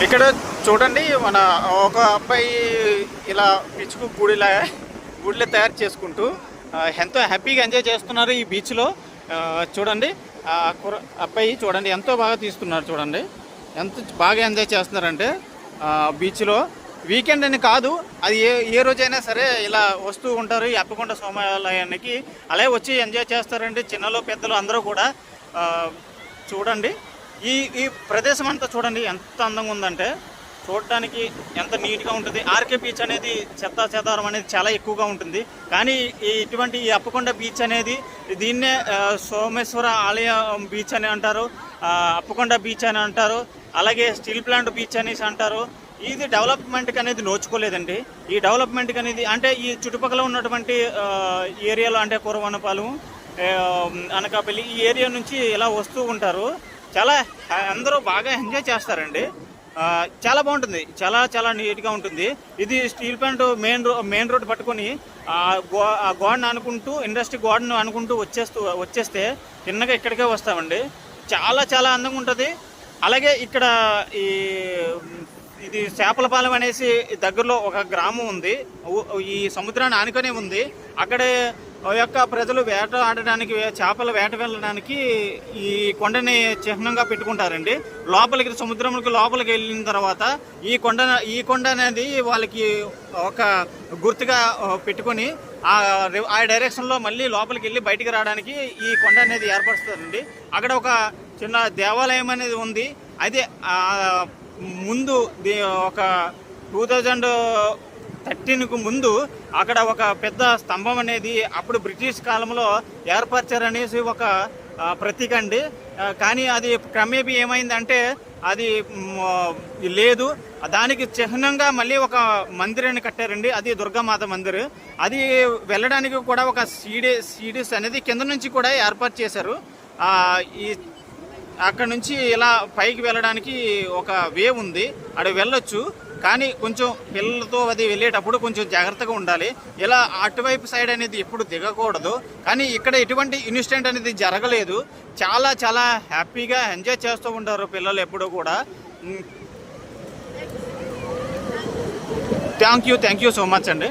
ఇక్కడ చూడండి, మన ఒక అబ్బాయి ఇలా పిచ్చుకు గుడిలో తయారు చేసుకుంటూ ఎంతో హ్యాపీగా ఎంజాయ్ చేస్తున్నారు ఈ బీచ్లో. చూడండి అబ్బాయి చూడండి ఎంతో బాగా తీస్తున్నారు. చూడండి ఎంత బాగా ఎంజాయ్ చేస్తున్నారంటే బీచ్లో. వీకెండ్ అని కాదు, అది ఏ రోజైనా సరే ఇలా వస్తూ ఉంటారు ఈ అప్పకొండ సోమాలయానికి. అలాగే వచ్చి ఎంజాయ్ చేస్తారండి చిన్నలు పెద్దలు అందరూ కూడా. చూడండి ఈ ప్రదేశం అంతా చూడండి ఎంత అందంగా ఉందంటే, చూడడానికి ఎంత నీట్గా ఉంటుంది. ఆర్కే బీచ్ అనేది చెత్తా చెదారం అనేది చాలా ఎక్కువగా ఉంటుంది. కానీ ఇటువంటి ఈ అప్పకొండ బీచ్ అనేది దీన్నే సోమేశ్వర ఆలయ బీచ్ అని అంటారు, అప్పకొండ బీచ్ అని అంటారు, అలాగే స్టీల్ ప్లాంట్ బీచ్ అనేసి అంటారు. ఇది డెవలప్మెంట్కి అనేది నోచుకోలేదండి. ఈ డెవలప్మెంట్కి అనేది అంటే ఈ చుట్టుపక్కల ఉన్నటువంటి ఏరియాలో అంటే కురవనపాలెం, అనకాపల్లి ఈ ఏరియా నుంచి ఇలా వస్తూ ఉంటారు. చాలా అందరూ బాగా ఎంజాయ్ చేస్తారండి. చాలా బాగుంటుంది, చాలా చాలా నీట్గా ఉంటుంది. ఇది స్టీల్ ప్లాంట్ మెయిన్ రోడ్ పట్టుకొని గోడను అనుకుంటూ ఇండస్ట్రీ గోడను అనుకుంటూ వచ్చేస్తే తిన్నగా ఇక్కడికే వస్తామండి. చాలా చాలా అందంగా ఉంటుంది. అలాగే ఇక్కడ ఇది చేపలపాలెం అనేసి దగ్గరలో ఒక గ్రామం ఉంది, ఈ సముద్రాన్ని ఆనుకొనే ఉంది. అక్కడే యొక్క ప్రజలు వేట ఆడడానికి, చేపల వేట వెళ్ళడానికి ఈ కొండని చిహ్నంగా పెట్టుకుంటారండి. లోపలికి సముద్రంలోకి లోపలికి వెళ్ళిన తర్వాత ఈ కొండ అనేది వాళ్ళకి ఒక గుర్తుగా పెట్టుకొని ఆ డైరెక్షన్లో మళ్ళీ లోపలికి వెళ్ళి బయటికి రావడానికి ఈ కొండ అనేది ఏర్పరుస్తారండి. అక్కడ ఒక చిన్న దేవాలయం అనేది ఉంది. అయితే ముందు ఒక 2013కు ముందు అక్కడ ఒక పెద్ద స్తంభం అనేది అప్పుడు బ్రిటిష్ కాలంలో ఏర్పరిచారనేసి ఒక ప్రతీక అండి. కానీ అది క్రమేపీ ఏమైందంటే అది లేదు. దానికి చిహ్నంగా మళ్ళీ ఒక మందిరాన్ని కట్టారండి, అది దుర్గామాత మందిర్. అది వెళ్ళడానికి కూడా ఒక సీడీస్ అనేది కింద నుంచి కూడా ఏర్పాటు చేశారు. అక్కడ నుంచి ఇలా పైకి వెళ్ళడానికి ఒక వే ఉంది, అక్కడ వెళ్ళొచ్చు. కానీ కొంచెం పిల్లలతో అది వెళ్ళేటప్పుడు కొంచెం జాగ్రత్తగా ఉండాలి. ఇలా అటువైపు సైడ్ అనేది ఎప్పుడు దిగకూడదు. కానీ ఇక్కడ ఎటువంటి ఇన్సిడెంట్ అనేది జరగలేదు. చాలా చాలా హ్యాపీగా ఎంజాయ్ చేస్తూ ఉంటారు పిల్లలు ఎప్పుడూ కూడా. థ్యాంక్ యూ సో మచ్ అండి.